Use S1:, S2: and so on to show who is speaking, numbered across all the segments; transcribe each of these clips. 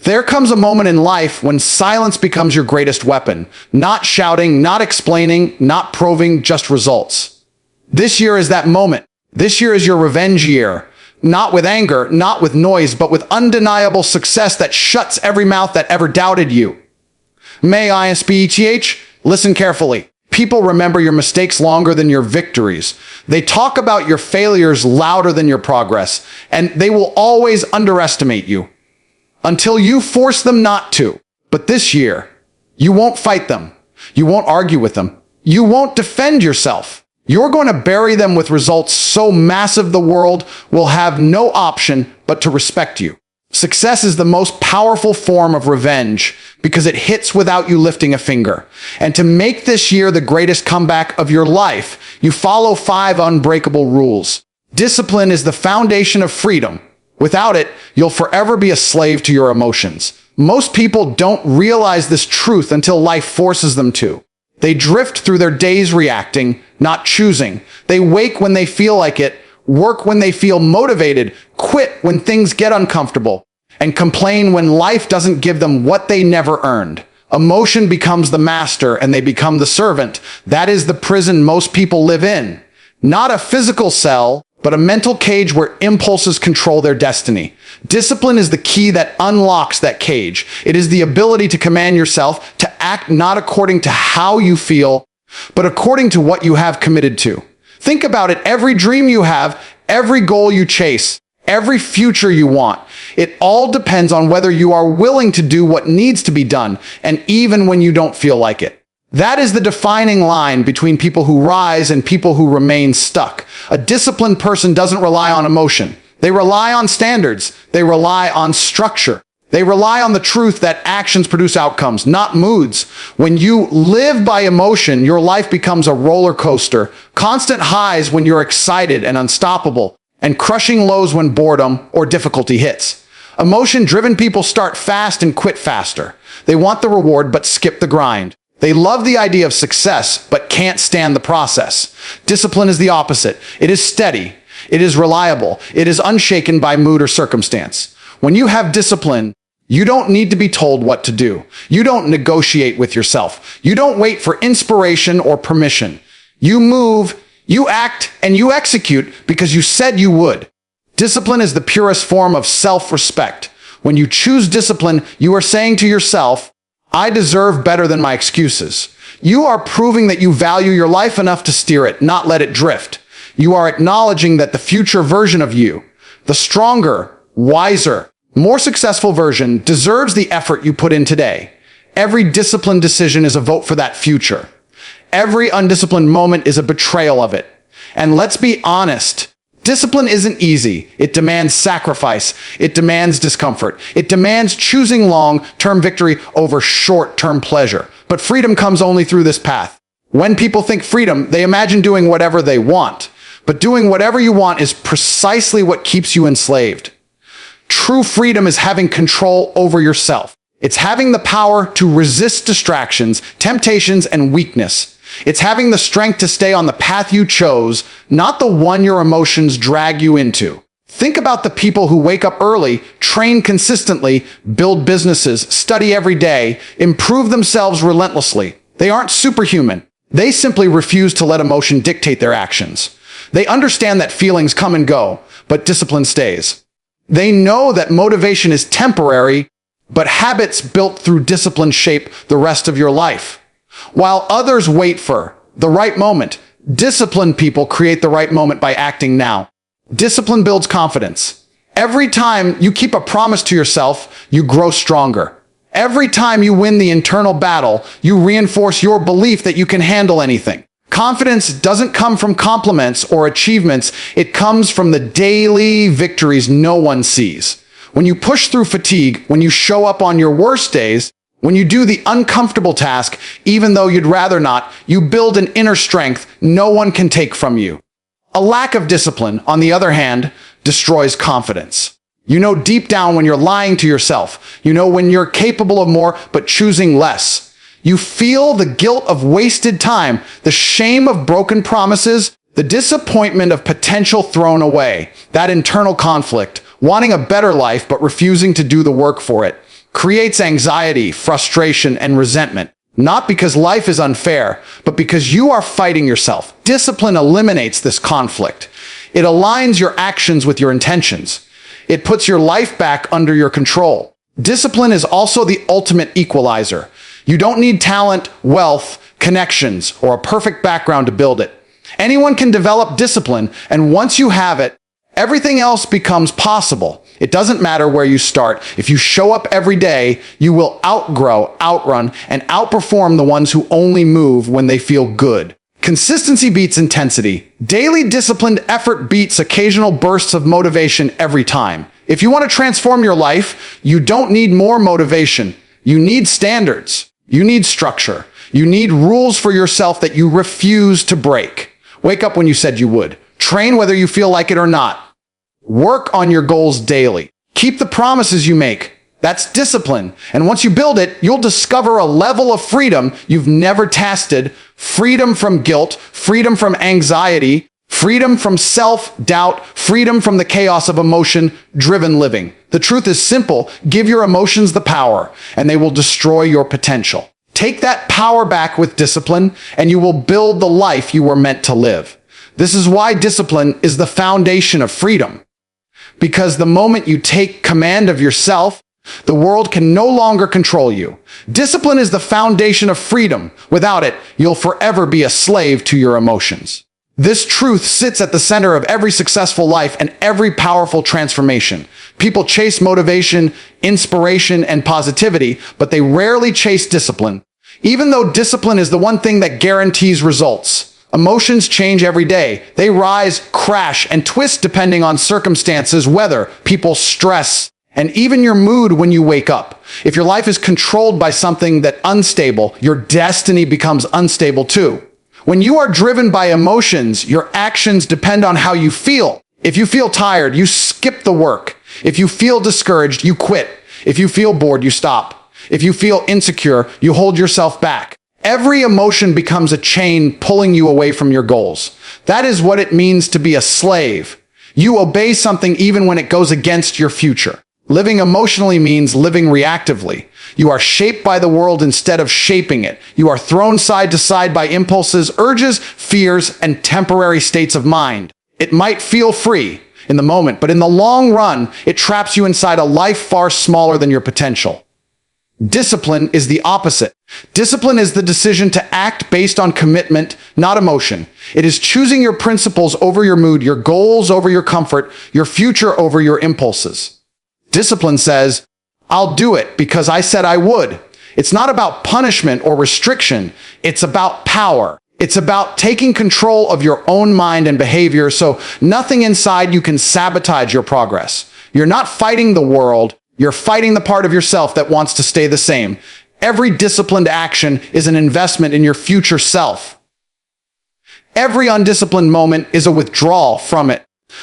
S1: There comes a moment in life when silence becomes your greatest weapon. Not shouting, not explaining, not proving, just results. This year is that moment. This year is your revenge year. Not with anger, not with noise, but with undeniable success that shuts every mouth that ever doubted you. May ISBETH, listen carefully. People remember your mistakes longer than your victories. They talk about your failures louder than your progress, and they will always underestimate you until you force them not to. But this year, you won't fight them. You won't argue with them. You won't defend yourself. You're going to bury them with results so massive the world will have no option but to respect you. Success is the most powerful form of revenge because it hits without you lifting a finger. And to make this year the greatest comeback of your life, you follow 5 unbreakable rules. Discipline is the foundation of freedom. Without it, you'll forever be a slave to your emotions. Most people don't realize this truth until life forces them to. They drift through their days reacting, not choosing. They wake when they feel like it, work when they feel motivated, quit when things get uncomfortable, and complain when life doesn't give them what they never earned. Emotion becomes the master and they become the servant. That is the prison most people live in. Not a physical cell, but a mental cage where impulses control their destiny. Discipline is the key that unlocks that cage. It is the ability to command yourself to act not according to how you feel, but according to what you have committed to. Think about it. Every dream you have, every goal you chase, every future you want, it all depends on whether you are willing to do what needs to be done, and even when you don't feel like it. That is the defining line between people who rise and people who remain stuck. A disciplined person doesn't rely on emotion. They rely on standards. They rely on structure. They rely on the truth that actions produce outcomes, not moods. When you live by emotion, your life becomes a roller coaster. Constant highs when you're excited and unstoppable, and crushing lows when boredom or difficulty hits. Emotion-driven people start fast and quit faster. They want the reward but skip the grind. They love the idea of success, but can't stand the process. Discipline is the opposite. It is steady. It is reliable. It is unshaken by mood or circumstance. When you have discipline, you don't need to be told what to do. You don't negotiate with yourself. You don't wait for inspiration or permission. You move, you act, and you execute because you said you would. Discipline is the purest form of self-respect. When you choose discipline, you are saying to yourself, I deserve better than my excuses. You are proving that you value your life enough to steer it, not let it drift. You are acknowledging that the future version of you, the stronger, wiser, more successful version, deserves the effort you put in today. Every disciplined decision is a vote for that future. Every undisciplined moment is a betrayal of it. And let's be honest, discipline isn't easy. It demands sacrifice. It demands discomfort. It demands choosing long-term victory over short-term pleasure. But freedom comes only through this path. When people think freedom, they imagine doing whatever they want. But doing whatever you want is precisely what keeps you enslaved. True freedom is having control over yourself. It's having the power to resist distractions, temptations, and weakness. It's having the strength to stay on the path you chose, not the one your emotions drag you into. Think about the people who wake up early, train consistently, build businesses, study every day, improve themselves relentlessly. They aren't superhuman. They simply refuse to let emotion dictate their actions. They understand that feelings come and go, but discipline stays. They know that motivation is temporary, but habits built through discipline shape the rest of your life. While others wait for the right moment, disciplined people create the right moment by acting now. Discipline builds confidence. Every time you keep a promise to yourself, you grow stronger. Every time you win the internal battle, you reinforce your belief that you can handle anything. Confidence doesn't come from compliments or achievements. It comes from the daily victories no one sees. When you push through fatigue, when you show up on your worst days, when you do the uncomfortable task, even though you'd rather not, you build an inner strength no one can take from you. A lack of discipline, on the other hand, destroys confidence. You know deep down when you're lying to yourself. You know when you're capable of more, but choosing less. You feel the guilt of wasted time, the shame of broken promises, the disappointment of potential thrown away. That internal conflict, wanting a better life but refusing to do the work for it, creates anxiety, frustration, and resentment. Not because life is unfair, but because you are fighting yourself. Discipline eliminates this conflict. It aligns your actions with your intentions. It puts your life back under your control. Discipline is also the ultimate equalizer. You don't need talent, wealth, connections, or a perfect background to build it. Anyone can develop discipline, and once you have it, everything else becomes possible. It doesn't matter where you start. If you show up every day, you will outgrow, outrun, and outperform the ones who only move when they feel good. Consistency beats intensity. Daily disciplined effort beats occasional bursts of motivation every time. If you want to transform your life, you don't need more motivation. You need standards. You need structure. You need rules for yourself that you refuse to break. Wake up when you said you would. Train whether you feel like it or not. Work on your goals daily. Keep the promises you make. That's discipline. And once you build it, you'll discover a level of freedom you've never tested. Freedom from guilt, freedom from anxiety, freedom from self-doubt, freedom from the chaos of emotion-driven living. The truth is simple. Give your emotions the power, and they will destroy your potential. Take that power back with discipline, and you will build the life you were meant to live. This is why discipline is the foundation of freedom. Because the moment you take command of yourself, the world can no longer control you. Discipline is the foundation of freedom. Without it, you'll forever be a slave to your emotions. This truth sits at the center of every successful life and every powerful transformation. People chase motivation, inspiration, and positivity, but they rarely chase discipline. Even though discipline is the one thing that guarantees results. Emotions change every day. They rise, crash, and twist depending on circumstances, weather, people's stress, and even your mood when you wake up. If your life is controlled by something that's unstable, your destiny becomes unstable too. When you are driven by emotions, your actions depend on how you feel. If you feel tired, you skip the work. If you feel discouraged, you quit. If you feel bored, you stop. If you feel insecure, you hold yourself back. Every emotion becomes a chain pulling you away from your goals. That is what it means to be a slave. You obey something even when it goes against your future. Living emotionally means living reactively. You are shaped by the world instead of shaping it. You are thrown side to side by impulses, urges, fears, and temporary states of mind. It might feel free in the moment, but in the long run, it traps you inside a life far smaller than your potential. Discipline is the opposite. Discipline is the decision to act based on commitment, not emotion. It is choosing your principles over your mood, your goals over your comfort, your future over your impulses. Discipline says, I'll do it because I said I would. It's not about punishment or restriction. It's about power. It's about taking control of your own mind and behavior so nothing inside you can sabotage your progress. You're not fighting the world. You're fighting the part of yourself that wants to stay the same. Every disciplined action is an investment in your future self. Every undisciplined moment is a withdrawal from it.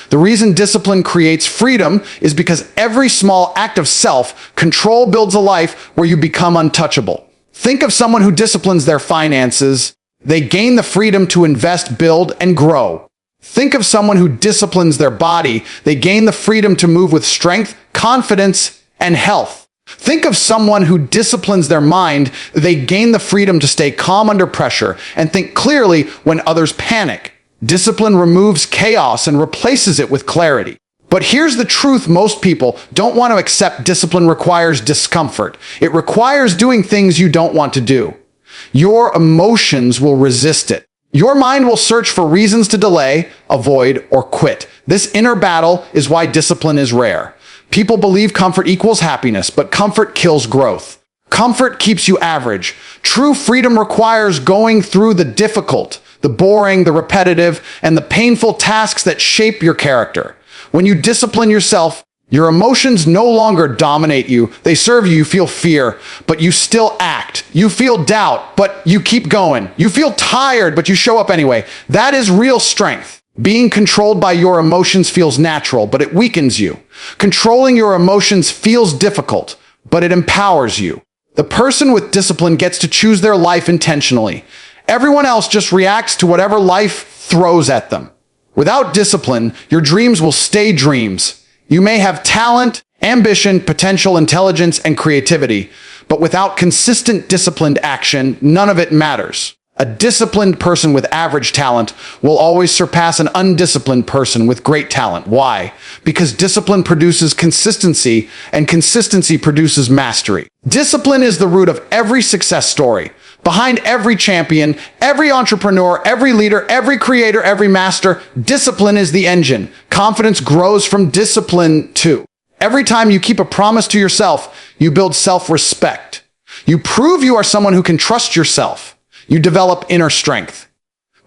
S1: The reason discipline creates freedom is because every small act of self-control builds a life where you become untouchable. Think of someone who disciplines their finances. They gain the freedom to invest, build, and grow. Think of someone who disciplines their body. They gain the freedom to move with strength, confidence, and health. Think of someone who disciplines their mind. They gain the freedom to stay calm under pressure and think clearly when others panic. Discipline removes chaos and replaces it with clarity. But here's the truth: most people don't want to accept discipline requires discomfort. It requires doing things you don't want to do. Your emotions will resist it. Your mind will search for reasons to delay, avoid, or quit. This inner battle is why discipline is rare. People believe comfort equals happiness, but comfort kills growth. Comfort keeps you average. True freedom requires going through the difficult, the boring, the repetitive, and the painful tasks that shape your character. When you discipline yourself, your emotions no longer dominate you. They serve you. You feel fear, but you still act. You feel doubt, but you keep going. You feel tired, but you show up anyway. That is real strength. Being controlled by your emotions feels natural, but it weakens you. Controlling your emotions feels difficult, but it empowers you. The person with discipline gets to choose their life intentionally. Everyone else just reacts to whatever life throws at them. Without discipline, your dreams will stay dreams. You may have talent ambition, potential, intelligence, and creativity. But without consistent, disciplined action, none of it matters. A disciplined person with average talent will always surpass an undisciplined person with great talent. Why? Because discipline produces consistency, and consistency produces mastery. Discipline is the root of every success story. Behind every champion, every entrepreneur, every leader, every creator, every master, discipline is the engine. Confidence grows from discipline too. Every time you keep a promise to yourself, you build self-respect. You prove you are someone who can trust yourself. You develop inner strength.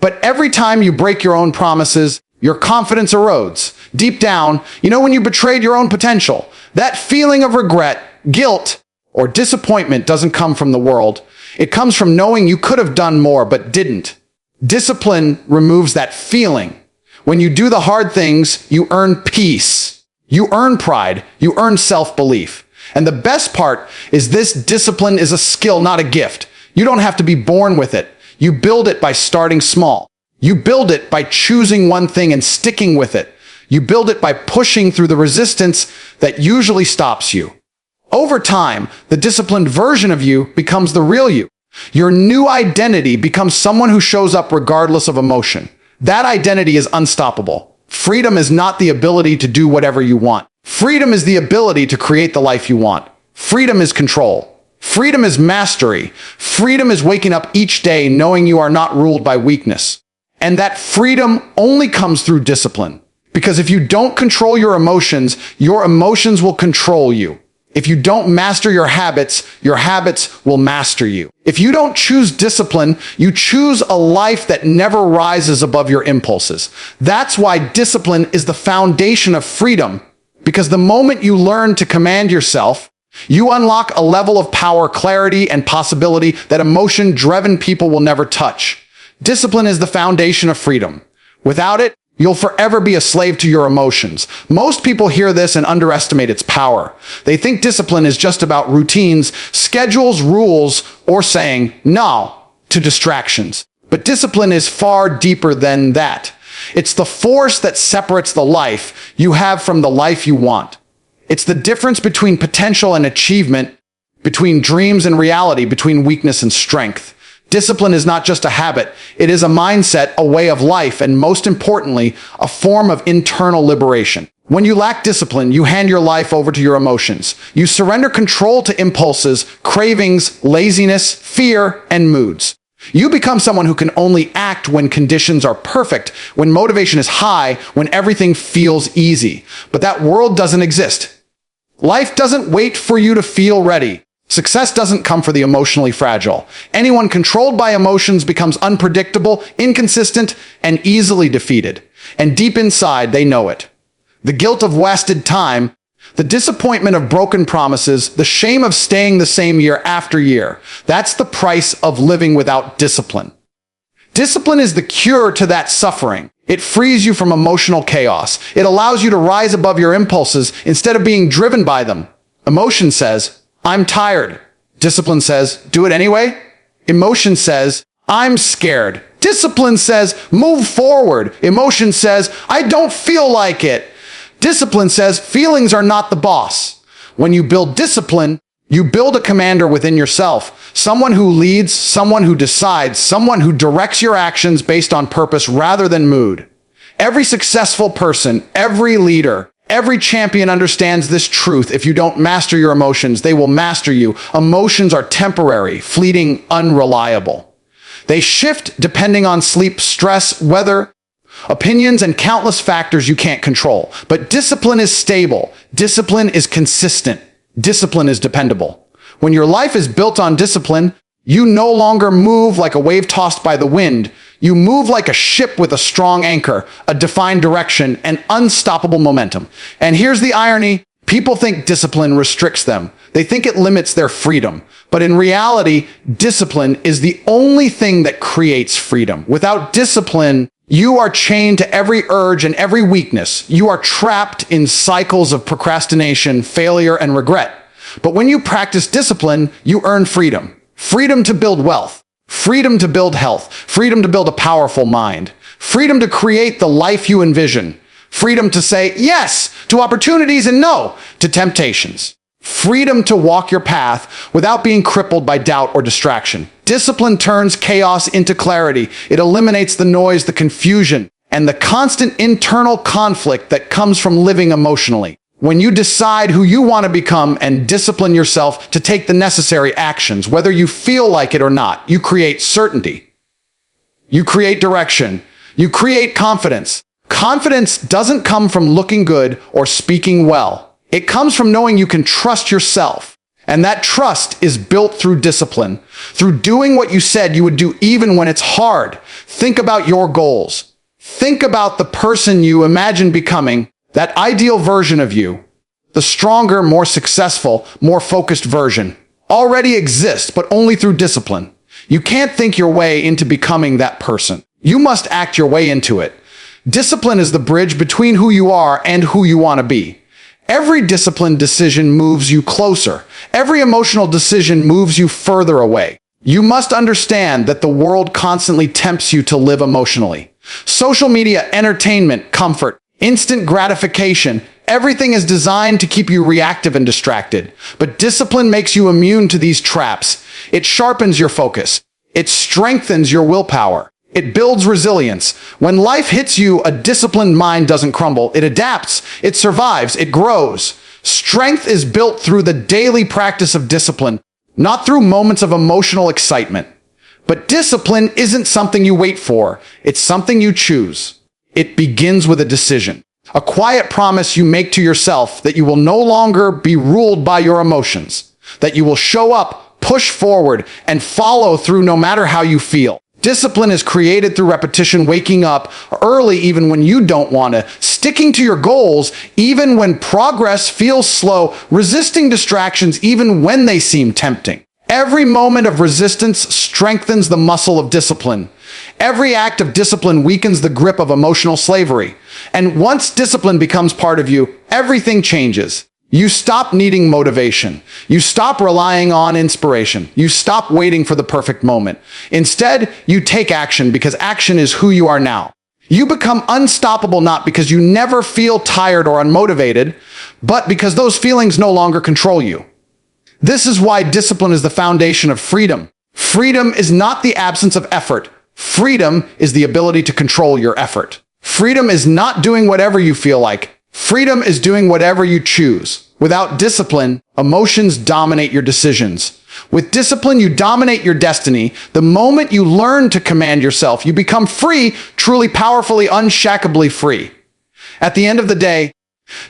S1: But every time you break your own promises, your confidence erodes. Deep down, you know when you betrayed your own potential, that feeling of regret, guilt, or disappointment doesn't come from the world. It comes from knowing you could have done more but didn't. Discipline removes that feeling. When you do the hard things, you earn peace. You earn pride. You earn self-belief. And the best part is this discipline is a skill, not a gift. You don't have to be born with it. You build it by starting small. You build it by choosing one thing and sticking with it. You build it by pushing through the resistance that usually stops you. Over time, the disciplined version of you becomes the real you. Your new identity becomes someone who shows up regardless of emotion. That identity is unstoppable. Freedom is not the ability to do whatever you want. Freedom is the ability to create the life you want. Freedom is control. Freedom is mastery. Freedom is waking up each day knowing you are not ruled by weakness. And that freedom only comes through discipline. Because if you don't control your emotions will control you. If you don't master your habits will master you. If you don't choose discipline, you choose a life that never rises above your impulses. That's why discipline is the foundation of freedom. Because the moment you learn to command yourself, you unlock a level of power, clarity, and possibility that emotion-driven people will never touch. Discipline is the foundation of freedom. Without it, you'll forever be a slave to your emotions. Most people hear this and underestimate its power. They think discipline is just about routines, schedules, rules, or saying no to distractions. But discipline is far deeper than that. It's the force that separates the life you have from the life you want. It's the difference between potential and achievement, between dreams and reality, between weakness and strength. Discipline is not just a habit. It is a mindset, a way of life, and most importantly, a form of internal liberation. When you lack discipline, you hand your life over to your emotions. You surrender control to impulses, cravings, laziness, fear, and moods. You become someone who can only act when conditions are perfect, when motivation is high, when everything feels easy. But that world doesn't exist. Life doesn't wait for you to feel ready. Success doesn't come for the emotionally fragile. Anyone controlled by emotions becomes unpredictable, inconsistent, and easily defeated. And deep inside, they know it. The guilt of wasted time, the disappointment of broken promises, the shame of staying the same year after year. That's the price of living without discipline. Discipline is the cure to that suffering. It frees you from emotional chaos. It allows you to rise above your impulses instead of being driven by them. Emotion says, I'm tired. Discipline says, do it anyway. Emotion says, I'm scared. Discipline says, move forward. Emotion says, I don't feel like it. Discipline says, feelings are not the boss. When you build discipline, you build a commander within yourself. Someone who leads, someone who decides, someone who directs your actions based on purpose rather than mood. Every successful person, every leader, every champion understands this truth. If you don't master your emotions, they will master you. Emotions are temporary, fleeting, unreliable. They shift depending on sleep, stress, weather, opinions, and countless factors you can't control. But discipline is stable. Discipline is consistent. Discipline is dependable. When your life is built on discipline, you no longer move like a wave tossed by the wind. You move like a ship with a strong anchor, a defined direction, and unstoppable momentum. And here's the irony. People think discipline restricts them. They think it limits their freedom. But in reality, discipline is the only thing that creates freedom. Without discipline, you are chained to every urge and every weakness. You are trapped in cycles of procrastination, failure, and regret. But when you practice discipline, you earn freedom. Freedom to build wealth. Freedom to build health. Freedom to build a powerful mind. Freedom to create the life you envision. Freedom to say yes to opportunities and no to temptations. Freedom to walk your path without being crippled by doubt or distraction. Discipline turns chaos into clarity. It eliminates the noise, the confusion, and the constant internal conflict that comes from living emotionally. When you decide who you want to become and discipline yourself to take the necessary actions, whether you feel like it or not, you create certainty. You create direction. You create confidence. Confidence doesn't come from looking good or speaking well. It comes from knowing you can trust yourself. And that trust is built through discipline, through doing what you said you would do even when it's hard. Think about your goals. Think about the person you imagine becoming, that ideal version of you. The stronger, more successful, more focused version already exists, but only through discipline. You can't think your way into becoming that person. You must act your way into it. Discipline is the bridge between who you are and who you want to be. Every disciplined decision moves you closer. Every emotional decision moves you further away. You must understand that the world constantly tempts you to live emotionally. Social media, entertainment, comfort, instant gratification, everything is designed to keep you reactive and distracted. But discipline makes you immune to these traps. It sharpens your focus. It strengthens your willpower. It builds resilience. When life hits you, a disciplined mind doesn't crumble. It adapts, it survives, it grows. Strength is built through the daily practice of discipline, not through moments of emotional excitement. But discipline isn't something you wait for. It's something you choose. It begins with a decision, a quiet promise you make to yourself that you will no longer be ruled by your emotions, that you will show up, push forward, and follow through no matter how you feel. Discipline is created through repetition, waking up early even when you don't want to, sticking to your goals even when progress feels slow, resisting distractions even when they seem tempting. Every moment of resistance strengthens the muscle of discipline. Every act of discipline weakens the grip of emotional slavery. And once discipline becomes part of you, everything changes. You stop needing motivation. You stop relying on inspiration. You stop waiting for the perfect moment. Instead, you take action because action is who you are now. You become unstoppable not because you never feel tired or unmotivated, but because those feelings no longer control you. This is why discipline is the foundation of freedom. Freedom is not the absence of effort. Freedom is the ability to control your effort. Freedom is not doing whatever you feel like. Freedom is doing whatever you choose. Without discipline, emotions dominate your decisions. With discipline, you dominate your destiny. The moment you learn to command yourself, you become free, truly powerfully, unshakeably free. At the end of the day,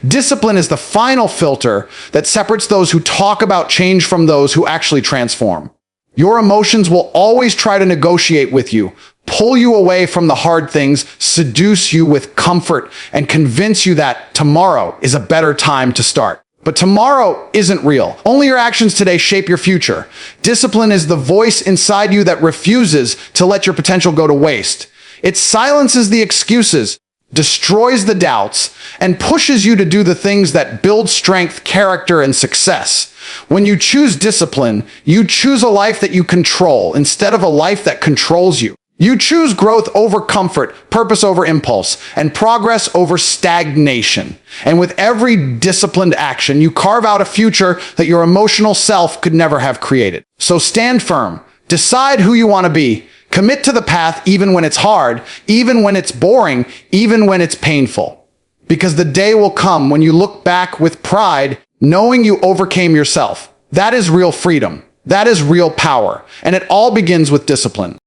S1: discipline is the final filter that separates those who talk about change from those who actually transform. Your emotions will always try to negotiate with you, pull you away from the hard things, seduce you with comfort, and convince you that tomorrow is a better time to start. But tomorrow isn't real. Only your actions today shape your future. Discipline is the voice inside you that refuses to let your potential go to waste. It silences the excuses, destroys the doubts, and pushes you to do the things that build strength, character, and success. When you choose discipline, you choose a life that you control instead of a life that controls you. You choose growth over comfort, purpose over impulse, and progress over stagnation. And with every disciplined action, you carve out a future that your emotional self could never have created. So stand firm. Decide who you want to be. Commit to the path even when it's hard, even when it's boring, even when it's painful. Because the day will come when you look back with pride, knowing you overcame yourself. That is real freedom. That is real power. And it all begins with discipline.